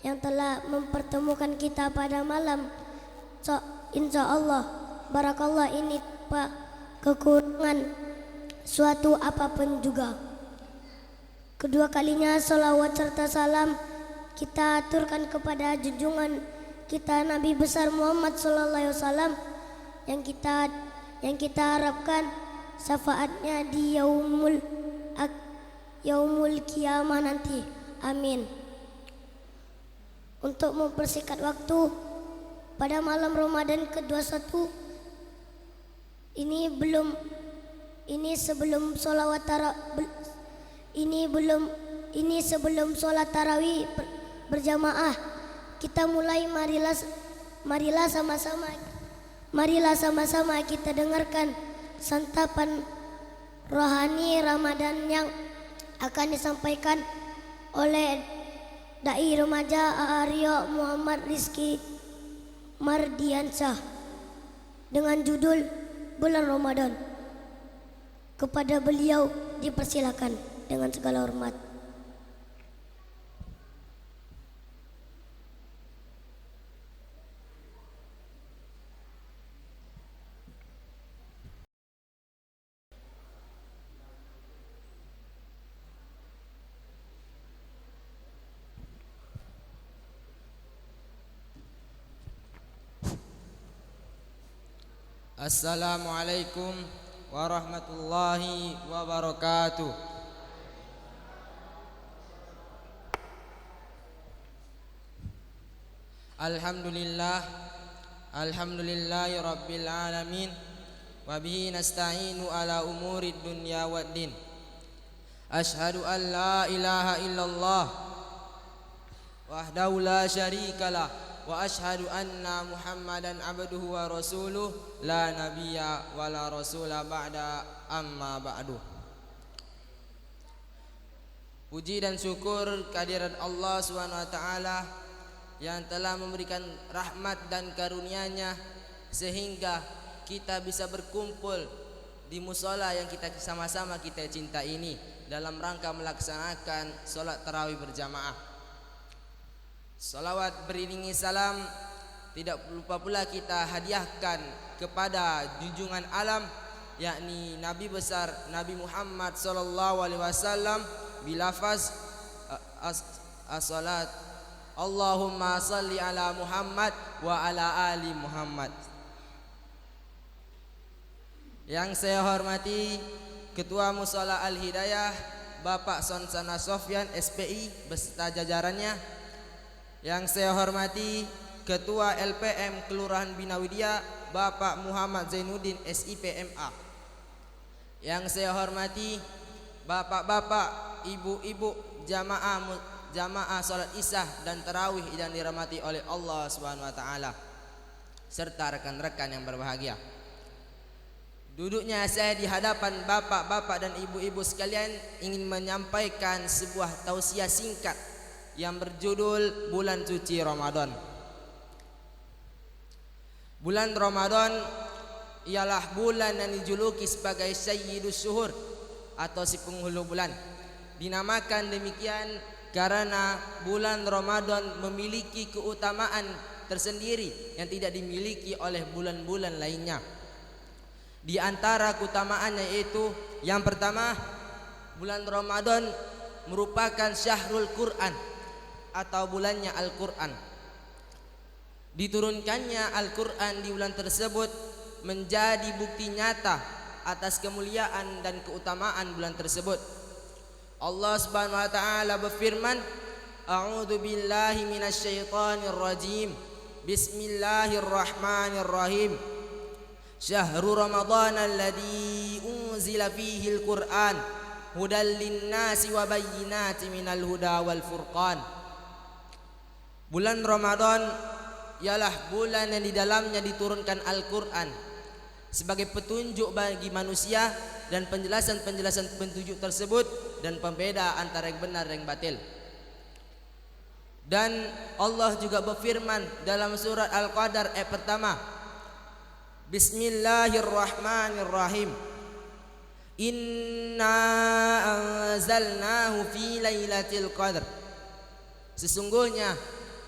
yang telah mempertemukan kita pada malam. Insya Allah barakallah ini Pak kekurangan suatu apapun juga. Kedua kalinya salawat serta salam kita aturkan kepada junjungan kita Nabi besar Muhammad sallallahu alaihi wasallam yang kita harapkan syafaatnya di yaumul kiamah nanti. Amin. Untuk mempersingkat waktu pada malam Ramadan ke-21 sebelum sholat tarawih berjamaah kita mulai. Marilah sama-sama kita dengarkan santapan rohani Ramadan yang akan disampaikan oleh Dai Remaja Aryo Muhammad Rizki Mardiansyah dengan judul Bulan Ramadan. Kepada beliau dipersilakan dengan segala hormat. Assalamualaikum warahmatullahi wabarakatuh. Alhamdulillahi rabbil alamin wa bihi nasta'inu ala umurid dunya waddin. Ashhadu an la ilaha illallah wahdahu la syarikalah wa ashhadu anna Muhammadan abduhu wa rasuluh la nabiyya wa la rasula ba'da amma ba'du. Puji dan syukur kehadirat Allah Subhanahu wa taala yang telah memberikan rahmat dan karunia-Nya sehingga kita bisa berkumpul di mushola yang kita sama-sama kita cinta ini dalam rangka melaksanakan salat tarawih berjamaah. Salawat beriringi salam tidak lupa pula kita hadiahkan kepada junjungan alam yakni Nabi besar Nabi Muhammad sallallahu alaihi wasallam bilafaz as-salat Allahumma salli ala Muhammad wa ala ali Muhammad. Yang saya hormati Ketua Mushola Al-Hidayah Bapak Sonsana Sofyan SPI beserta jajarannya. Yang saya hormati Ketua LPM Kelurahan Binawidya Bapak Muhammad Zainuddin SIPMA. Yang saya hormati bapak-bapak, ibu-ibu jamaah salat Isya dan tarawih yang dirahmati oleh Allah Subhanahu wa taala serta rekan-rekan yang berbahagia. Duduknya saya di hadapan bapak-bapak dan ibu-ibu sekalian ingin menyampaikan sebuah tausiah singkat yang berjudul Bulan Suci Ramadan. Bulan Ramadan ialah bulan yang dijuluki sebagai Sayyidus Syuhur atau si penghulu bulan. Dinamakan demikian karena bulan Ramadan memiliki keutamaan tersendiri yang tidak dimiliki oleh bulan-bulan lainnya. Di antara keutamaannya yaitu yang pertama, bulan Ramadan merupakan syahrul Quran atau bulannya Al-Quran. Diturunkannya Al-Quran di bulan tersebut menjadi bukti nyata atas kemuliaan dan keutamaan bulan tersebut. Allah Subhanahu wa taala berfirman, A'udzu billahi minasyaitonir rajim. Bismillahirrahmanirrahim. Syahrul Ramadan alladzi unzila fihi al-Qur'an hudal lin-nasi wa bayyinatin minal huda wal furqan. Bulan Ramadan ialah bulan yang di dalamnya diturunkan Al-Quran sebagai petunjuk bagi manusia dan penjelasan-penjelasan petunjuk tersebut dan pembeda antara yang benar dan yang batil. Dan Allah juga berfirman dalam surat Al-Qadar ayat pertama, Bismillahirrahmanirrahim. Inna anzalnahu fi lailatul qadr. Sesungguhnya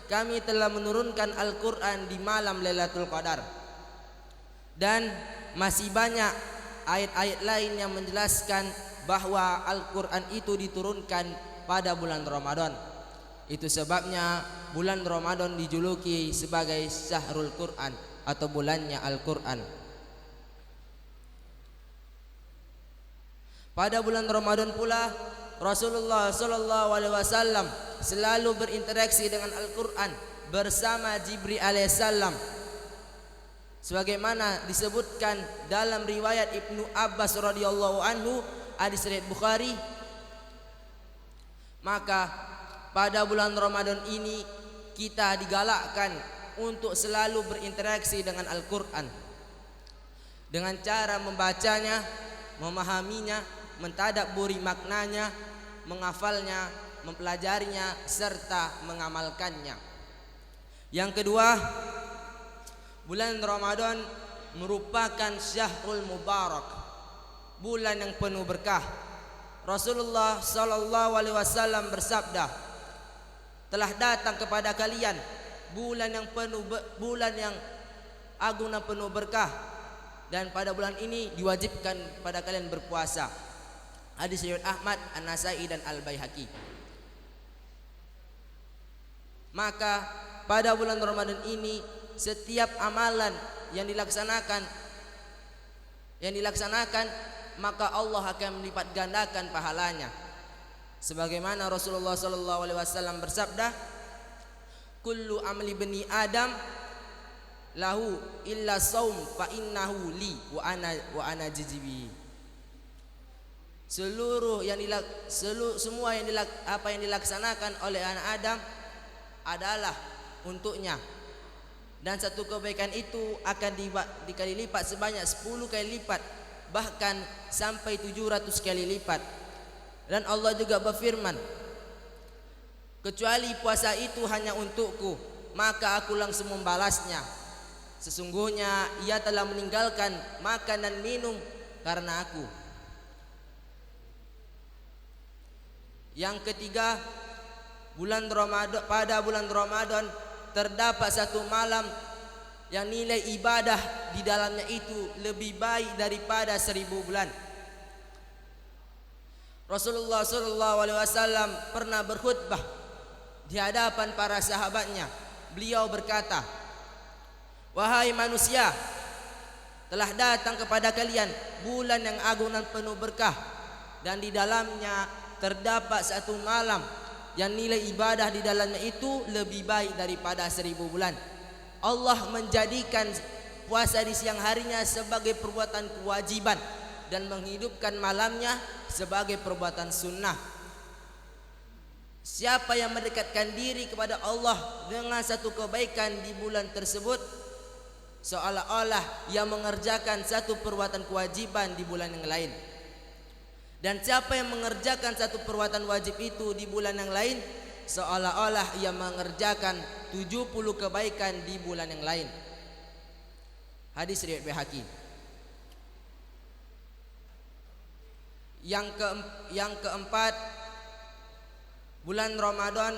kami telah menurunkan Al-Quran di malam Lailatul Qadar. Dan masih banyak ayat-ayat lain yang menjelaskan bahwa Al-Quran itu diturunkan pada bulan Ramadan. Itu sebabnya bulan Ramadan dijuluki sebagai Syahrul Quran atau bulannya Al-Quran. Pada bulan Ramadan pula Rasulullah SAW selalu berinteraksi dengan Al-Quran bersama Jibril alaihissalam, sebagaimana disebutkan dalam riwayat Ibnu Abbas radhiyallahu anhu, hadis riwayat Bukhari. Maka pada bulan Ramadan ini kita digalakkan untuk selalu berinteraksi dengan Al-Quran dengan cara membacanya, memahaminya, mentadabburi maknanya, menghafalnya, mempelajarinya, serta mengamalkannya. Yang kedua, bulan Ramadan merupakan syahrul mubarak, bulan yang penuh berkah. Rasulullah SAW bersabda, telah datang kepada kalian bulan yang agung dan penuh berkah, dan pada bulan ini diwajibkan pada kalian berpuasa. Hadis riwayat Ahmad, An-Nasai dan Al-Baihaqi. Maka pada bulan Ramadan ini setiap amalan yang dilaksanakan maka Allah akan melipat gandakan pahalanya. Sebagaimana Rasulullah SAW bersabda, kullu amali bani Adam lahu illa saum fa innahu li wa ana jizibi. Semua yang dilaksanakan oleh anak Adam adalah untuknya, dan satu kebaikan itu akan dikali lipat sebanyak 10 kali lipat, bahkan sampai 700 kali lipat. Dan Allah juga berfirman, kecuali puasa itu hanya untukku, maka aku langsung membalasnya. Sesungguhnya ia telah meninggalkan makan dan minum karena aku. Yang ketiga, pada bulan Ramadan terdapat satu malam yang nilai ibadah di dalamnya itu lebih baik daripada 1000 bulan. Rasulullah SAW pernah berkhutbah di hadapan para sahabatnya. Beliau berkata, wahai manusia, telah datang kepada kalian bulan yang agung dan penuh berkah, dan di dalamnya terdapat satu malam yang nilai ibadah di dalamnya itu lebih baik daripada 1000 bulan. Allah menjadikan puasa di siang harinya sebagai perbuatan kewajiban dan menghidupkan malamnya sebagai perbuatan sunnah. Siapa yang mendekatkan diri kepada Allah dengan satu kebaikan di bulan tersebut, seolah-olah ia mengerjakan satu perbuatan kewajiban di bulan yang lain. Dan siapa yang mengerjakan satu perbuatan wajib itu di bulan yang lain, seolah-olah ia mengerjakan 70 kebaikan di bulan yang lain. Hadis riwayat Baihaqi. Yang keempat, bulan Ramadan.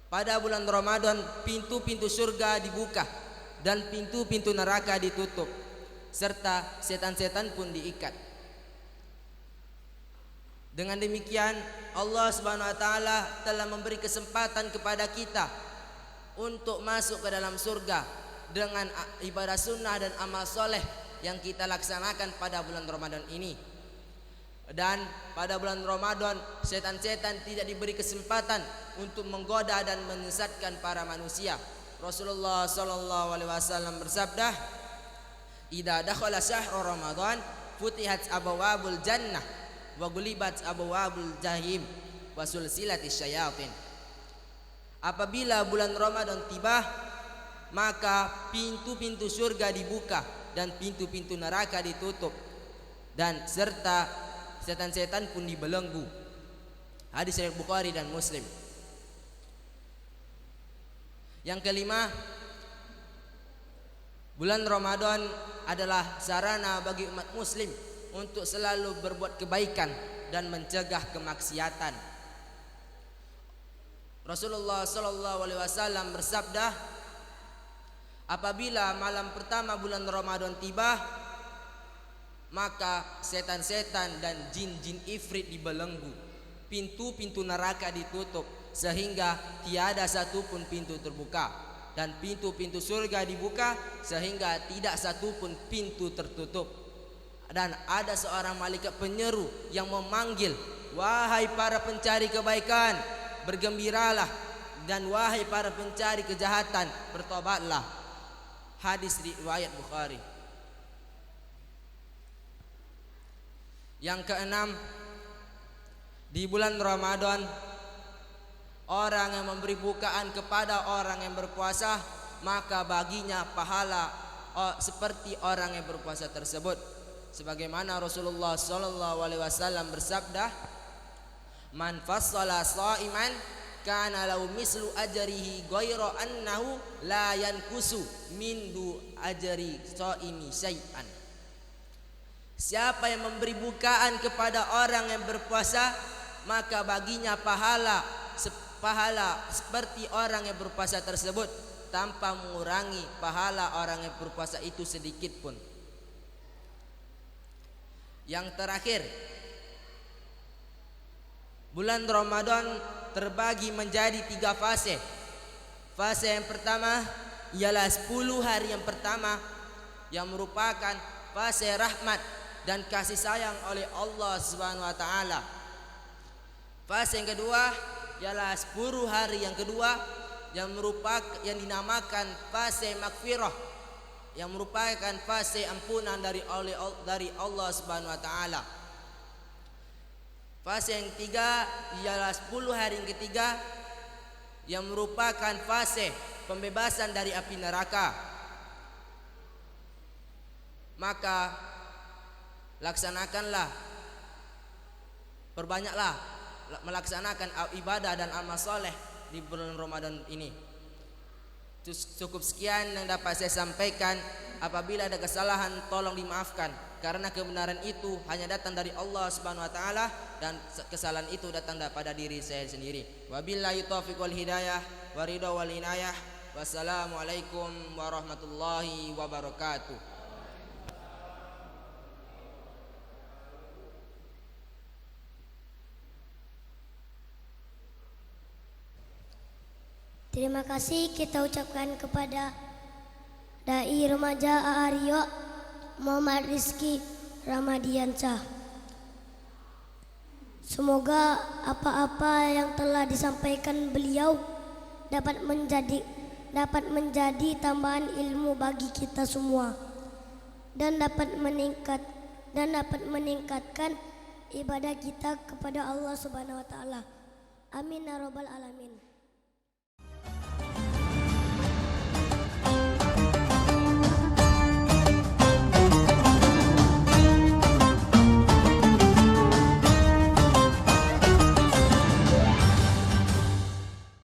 Pada bulan Ramadan pintu-pintu surga dibuka dan pintu-pintu neraka ditutup, serta setan-setan pun diikat. Dengan demikian Allah Subhanahu wa taala telah memberi kesempatan kepada kita untuk masuk ke dalam surga dengan ibadah sunnah dan amal soleh yang kita laksanakan pada bulan Ramadan ini. Dan pada bulan Ramadan setan-setan tidak diberi kesempatan untuk menggoda dan menyesatkan para manusia. Rasulullah SAW bersabda, idza dakhala syahrul ramadan futihat abwabul jannah wa gulibat abwabul jahim wa sulsilatis syayatin. Apabila bulan Ramadan tiba, maka pintu-pintu surga dibuka dan pintu-pintu neraka ditutup, dan serta setan-setan pun dibelenggu. Hadis riwayat Bukhari dan Muslim. Yang kelima, bulan Ramadan adalah sarana bagi umat muslim untuk selalu berbuat kebaikan dan mencegah kemaksiatan. Rasulullah sallallahu alaihi wasallam bersabda, apabila malam pertama bulan Ramadan tiba, maka setan-setan dan jin-jin ifrit dibelenggu, pintu-pintu neraka ditutup sehingga tiada satupun pintu terbuka, dan pintu-pintu surga dibuka sehingga tidak satupun pintu tertutup. Dan ada seorang malaikat penyeru yang memanggil, wahai para pencari kebaikan, bergembiralah, dan wahai para pencari kejahatan, bertobatlah. Hadis riwayat Bukhari. Yang keenam, di bulan Ramadan orang yang memberi bukaan kepada orang yang berpuasa, maka baginya pahala seperti orang yang berpuasa tersebut. Sebagaimana Rasulullah sallallahu alaihi wasallam bersabda, man fassala sha'iman kana lahu mislu ajrihi ghairu annahu la yankusu min du ajri sha'imi syai'an. Siapa yang memberi bukaan kepada orang yang berpuasa, maka baginya pahala seperti orang yang berpuasa tersebut, tanpa mengurangi pahala orang yang berpuasa itu sedikit pun. Yang terakhir, bulan Ramadan terbagi menjadi 3 fase. Fase yang pertama ialah 10 hari yang pertama, yang merupakan fase rahmat dan kasih sayang oleh Allah Subhanahu wa taala. Fase yang kedua ialah 10 hari yang kedua, yang dinamakan fase maghfirah, yang merupakan fase ampunan dari Allah Subhanahu wa taala. Fase yang ketiga ialah 10 hari yang ketiga, yang merupakan fase pembebasan dari api neraka. Maka laksanakanlah, perbanyaklah melaksanakan ibadah dan amal soleh di bulan Ramadan ini. Cukup sekian yang dapat saya sampaikan. Apabila ada kesalahan tolong dimaafkan, karena kebenaran itu hanya datang dari Allah Subhanahu wa taala, dan kesalahan itu datang daripada diri saya sendiri. Wabillahi taufiq wal hidayah wa ridha wal inayah. Wassalamualaikum warahmatullahi wabarakatuh. Terima kasih kita ucapkan kepada Dai Remaja Aryo Muhammad Rizky Ramadiansyah. Semoga apa-apa yang telah disampaikan beliau dapat menjadi tambahan ilmu bagi kita semua, dan dapat meningkatkan ibadah kita kepada Allah Subhanahu wa taala. Amin ya rabbal alamin.